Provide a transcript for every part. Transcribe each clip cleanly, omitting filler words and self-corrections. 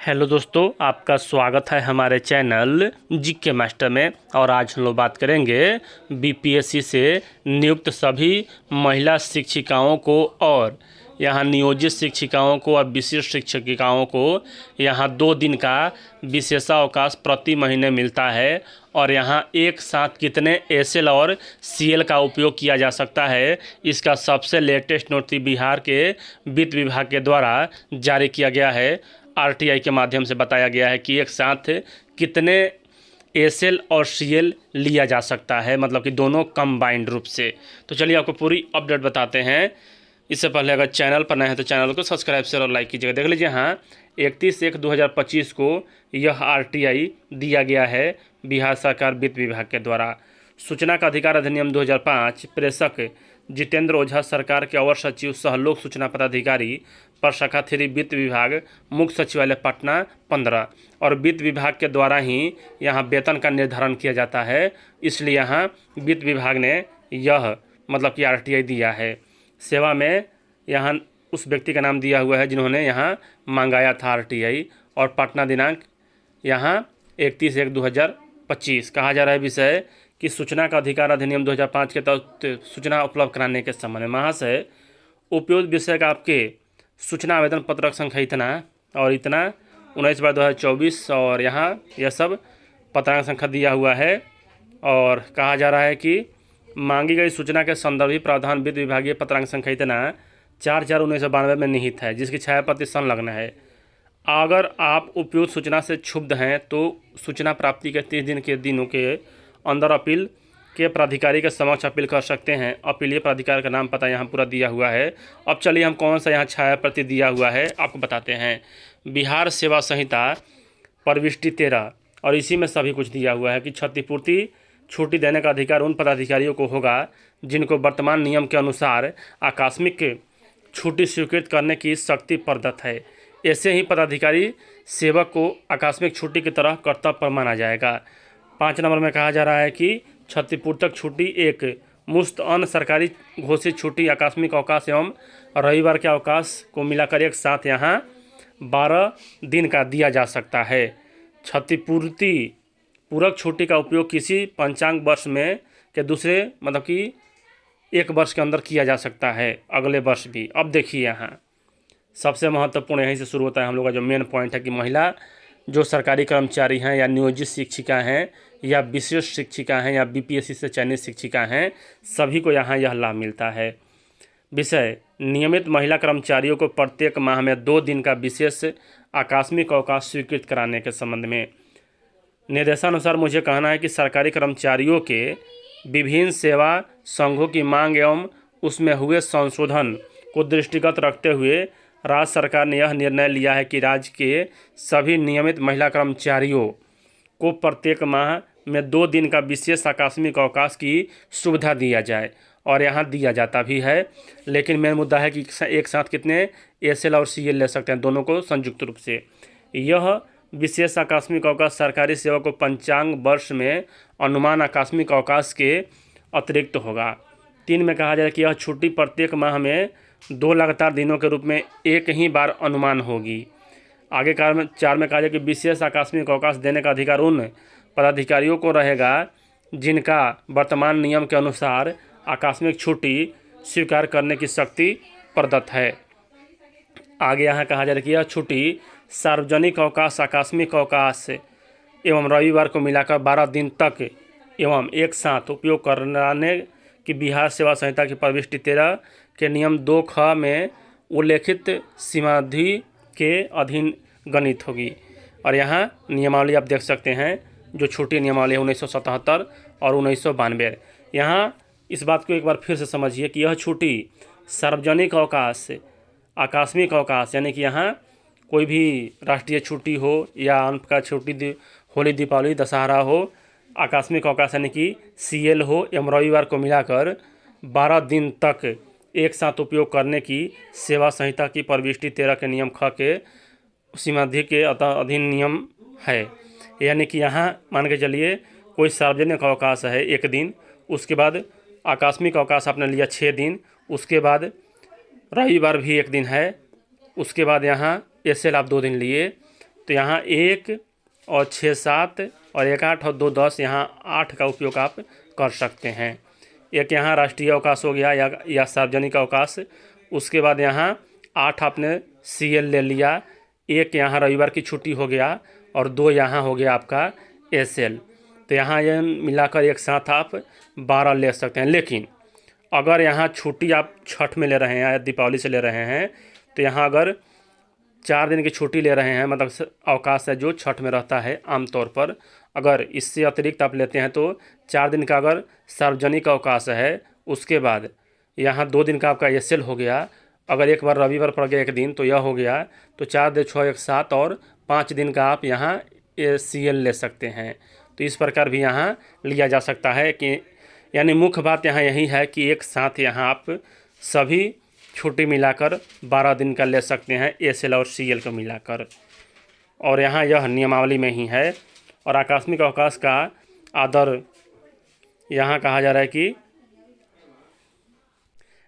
Hello दोस्तों, आपका स्वागत है हमारे चैनल जीके मास्टर में। और आज हम लोग बात करेंगे बीपीएससी से नियुक्त सभी महिला शिक्षिकाओं को और यहाँ नियोजित शिक्षिकाओं को और विशिष्ट शिक्षिकाओं को यहाँ 2 दिन का विशेषावकाश प्रति महीने मिलता है। और यहाँ एक साथ कितने एसएल और सीएल का उपयोग किया जा सकता है, इसका सबसे लेटेस्ट नोटिस बिहार के वित्त विभाग के द्वारा जारी किया गया है। आरटीआई के माध्यम से बताया गया है कि एक साथ कितने एसएल और सीएल लिया जा सकता है, मतलब कि दोनों कंबाइंड रूप से। तो चलिए आपको पूरी अपडेट बताते हैं। इससे पहले अगर चैनल पर नए हैं तो चैनल को सब्सक्राइब शेयर और लाइक कीजिएगा। देख लीजिए, हाँ 31/1/2025 को यह आरटीआई दिया गया है बिहार सरकार वित्त विभाग के द्वारा। सूचना का अधिकार अधिनियम 2005, प्रेषक जितेंद्र ओझा सरकार के अवर सचिव सह लोक सूचना पदाधिकारी पर शाखा 3 वित्त विभाग, मुख्य सचिवालय पटना 15। और वित्त विभाग के द्वारा ही यहाँ वेतन का निर्धारण किया जाता है, इसलिए यहाँ वित्त विभाग ने यह मतलब कि आरटीआई दिया है। सेवा में यहाँ उस व्यक्ति का नाम दिया हुआ है जिन्होंने यहाँ मंगाया था आरटीआई। और पटना दिनांक यहाँ 31/1/2025। कहा जा रहा है विषय कि सूचना का अधिकार अधिनियम 2005 के तहत सूचना उपलब्ध कराने के संबंध में महाशय उपयुक्त विषय का आपके सूचना आवेदन पत्रक संख्या इतना और इतना 19/2024 और यहाँ यह सब पत्रांक संख्या दिया हुआ है। और कहा जा रहा है कि मांगी गई सूचना के संदर्भित प्रावधान वित्त विभागीय पत्रांक संख्या इतना 4/4/1992 में निहित है, जिसकी छायाप्रति संलग्न है। अगर आप उपयुक्त सूचना से क्षुब्ध हैं तो सूचना प्राप्ति के 30 दिन के दिनों के अंदर अपील के प्राधिकारी के समक्ष अपील कर सकते हैं। अपीलीय प्राधिकार का नाम पता यहाँ पूरा दिया हुआ है। अब चलिए हम कौन सा यहाँ छाया प्रति दिया हुआ है आपको बताते हैं। बिहार सेवा संहिता प्रविष्टि 13 और इसी में सभी कुछ दिया हुआ है कि क्षतिपूर्ति छुट्टी देने का अधिकार उन पदाधिकारियों को होगा जिनको वर्तमान नियम के अनुसार आकस्मिक छुट्टी स्वीकृत करने की शक्ति प्रदत्त है। ऐसे ही पदाधिकारी सेवक को आकस्मिक छुट्टी की तरह कर्तव्य पर माना जाएगा। 5 नंबर में कहा जा रहा है कि क्षतिपूर्तक छुट्टी एक मुफ्त अन्य सरकारी घोषित छुट्टी, आकस्मिक अवकाश एवं रविवार के अवकाश को मिलाकर एक साथ यहाँ 12 दिन का दिया जा सकता है। क्षतिपूर्ति पूरक छुट्टी का उपयोग किसी पंचांग वर्ष में के दूसरे मतलब कि 1 वर्ष के अंदर किया जा सकता है, अगले वर्ष भी। अब देखिए, यहाँ सबसे महत्वपूर्ण यहीं से शुरू होता है हम लोग का जो मेन पॉइंट है कि महिला जो सरकारी कर्मचारी हैं या नियोजित शिक्षिका हैं या विशेष शिक्षिका हैं या बीपीएससी से चयनित शिक्षिका हैं, सभी को यहाँ यह लाभ मिलता है। विषय नियमित महिला कर्मचारियों को प्रत्येक माह में 2 दिन का विशेष आकस्मिक अवकाश स्वीकृत कराने के संबंध में निर्देशानुसार मुझे कहना है कि सरकारी कर्मचारियों के विभिन्न सेवा संघों की मांग एवं उसमें हुए संशोधन को दृष्टिगत रखते हुए राज्य सरकार ने यह निर्णय लिया है कि राज्य के सभी नियमित महिला कर्मचारियों को प्रत्येक माह में 2 दिन का विशेष आकस्मिक अवकाश की सुविधा दिया जाए। और यहाँ दिया जाता भी है, लेकिन मेन मुद्दा है कि एक साथ कितने एसएल और सीएल ले सकते हैं, दोनों को संयुक्त रूप से। यह विशेष आकस्मिक अवकाश सरकारी सेवा को पंचांग वर्ष में अनुमान आकस्मिक अवकाश के अतिरिक्त होगा। 3 में कहा जाए कि यह छुट्टी प्रत्येक माह में 2 लगातार दिनों के रूप में एक ही बार अनुमान होगी। आगे 4 में कहा जाए कि विशेष आकस्मिक अवकाश देने का अधिकार उन पदाधिकारियों को रहेगा जिनका वर्तमान नियम के अनुसार आकस्मिक छुट्टी स्वीकार करने की शक्ति प्रदत्त है। आगे यहाँ कहा जा रहा है कि यह छुट्टी सार्वजनिक अवकाश, आकस्मिक अवकाश एवं रविवार को मिलाकर 12 दिन तक एवं एक साथ उपयोग कराने की बिहार सेवा संहिता की प्रविष्टि 13 के नियम 2 में उल्लेखित सीमावधि के अधीन गणित होगी। और यहाँ नियमावली आप देख सकते हैं, जो छोटी नियमावली है 1977 और 1992। यहाँ इस बात को एक बार फिर से समझिए कि यह छुट्टी सार्वजनिक अवकाश, आकस्मिक अवकाश यानी कि यहाँ कोई भी राष्ट्रीय छुट्टी हो या अंत का छुट्टी, होली, दीपावली, दशहरा हो, आकस्मिक अवकाश यानी कि सीएल हो एवं रविवार को मिलाकर 12 दिन तक एक साथ उपयोग करने की सेवा संहिता की प्रविष्टि 13 के नियम ख के सीमावधि के अधीन नियम है। यानी कि यहाँ मान के चलिए कोई सार्वजनिक अवकाश है 1 दिन, उसके बाद आकस्मिक अवकाश आपने लिया 6 दिन, उसके बाद रविवार भी 1 दिन है, उसके बाद यहाँ एसएल आप 2 दिन लिए, तो यहाँ 1 और 6 7 और 1 8 और 2 10, यहाँ 8 का उपयोग आप कर सकते हैं। एक यहाँ राष्ट्रीय अवकाश हो गया या सार्वजनिक अवकाश। उसके बाद यहाँ 8 आपने CL ले लिया, 1 यहाँ रविवार की छुट्टी हो गया और 2 यहाँ हो गया आपका SL। तो यहाँ ये मिलाकर एक साथ आप 12 ले सकते हैं। लेकिन अगर यहाँ छुट्टी आप छठ में ले रहे हैं या दीपावली से ले रहे हैं, तो यहाँ अगर 4 दिन की छुट्टी ले रहे हैं, मतलब अवकाश है जो छठ में रहता है आमतौर पर, अगर इससे अतिरिक्त आप लेते हैं तो 4 दिन का अगर सार्वजनिक अवकाश है, उसके बाद यहाँ 2 दिन का आपका SL हो गया। अगर एक बार रविवार पड़ गया 1 दिन तो यह हो गया, तो 4 2 6 1 7 और 5 दिन का आप यहाँ CL ले सकते हैं। तो इस प्रकार भी यहाँ लिया जा सकता है कि यानी मुख्य बात यहाँ यही है कि एक साथ यहाँ आप सभी छुट्टी मिलाकर 12 दिन का ले सकते हैं, SL और CL को मिलाकर। और यहाँ यह नियमावली में ही है। और आकस्मिक अवकाश का आदर यहाँ कहा जा रहा है कि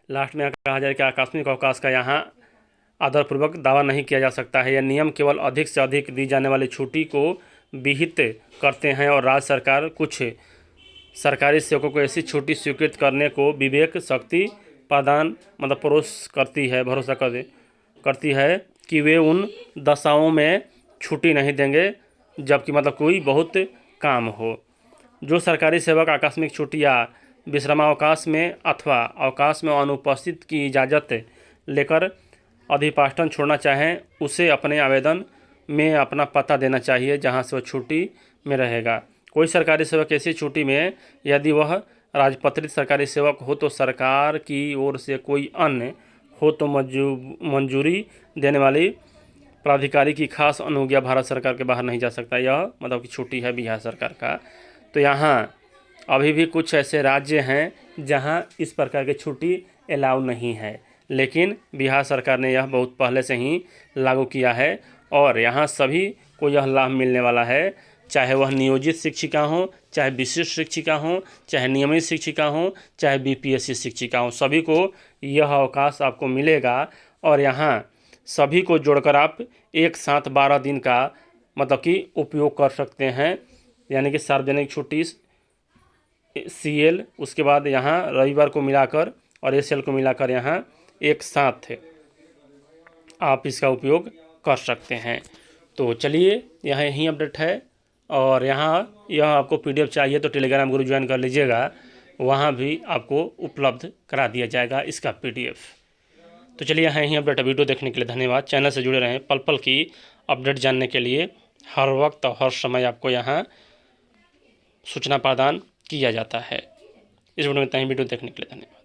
लास्ट में कहा जाए कि आकस्मिक अवकाश का यहाँ आदरपूर्वक दावा नहीं किया जा सकता है। यह नियम केवल अधिक से अधिक दी जाने वाली छुट्टी को विहित करते हैं और राज्य सरकार कुछ सरकारी सेवकों को ऐसी छुट्टी स्वीकृत करने को विवेक शक्ति प्रदान मतलब भरोसा करती है कि वे उन दशाओं में छुट्टी नहीं देंगे जबकि मतलब कोई बहुत काम हो। जो सरकारी सेवक आकस्मिक छुट्टी या विश्रामावकाश में अथवा अवकाश में अनुपस्थित की इजाज़त लेकर अधिपाष्टन छोड़ना चाहें, उसे अपने आवेदन में अपना पता देना चाहिए जहां से वह छुट्टी में रहेगा। कोई सरकारी सेवक ऐसी छुट्टी में यदि वह राजपत्रित सरकारी सेवक हो तो सरकार की ओर से कोई अन्य हो तो मंजूरी देने वाली प्राधिकारी की खास अनुज्ञा भारत सरकार के बाहर नहीं जा सकता। यह मतलब कि छुट्टी है बिहार सरकार का। तो यहाँ अभी भी कुछ ऐसे राज्य हैं जहाँ इस प्रकार की छुट्टी अलाउ नहीं है, लेकिन बिहार सरकार ने यह बहुत पहले से ही लागू किया है और यहाँ सभी को यह लाभ मिलने वाला है, चाहे वह नियोजित शिक्षिका हो, चाहे विशिष्ट शिक्षिका हो, चाहे नियमित शिक्षिका हो, चाहे BPSC शिक्षिका हो, सभी को यह अवकाश आपको मिलेगा। और यहाँ सभी को जोड़कर आप एक साथ 12 दिन का मतलब कि उपयोग कर सकते हैं, यानी कि सार्वजनिक छुट्टी CL, उसके बाद यहाँ रविवार को मिलाकर और SL को मिलाकर यहाँ एक साथ आप इसका उपयोग कर सकते हैं। तो चलिए यहाँ यही अपडेट है। और यहाँ यह आपको PDF चाहिए तो टेलीग्राम ग्रुप ज्वाइन कर लीजिएगा, वहाँ भी आपको उपलब्ध करा दिया जाएगा इसका PDF। तो चलिए यहाँ यही अपडेट। वीडियो देखने के लिए धन्यवाद। चैनल से जुड़े रहें, पल पल की अपडेट जानने के लिए हर वक्त और हर समय आपको यहाँ सूचना प्रदान किया जाता है। इस वीडियो में इतना ही। वीडियो देखने के लिए धन्यवाद।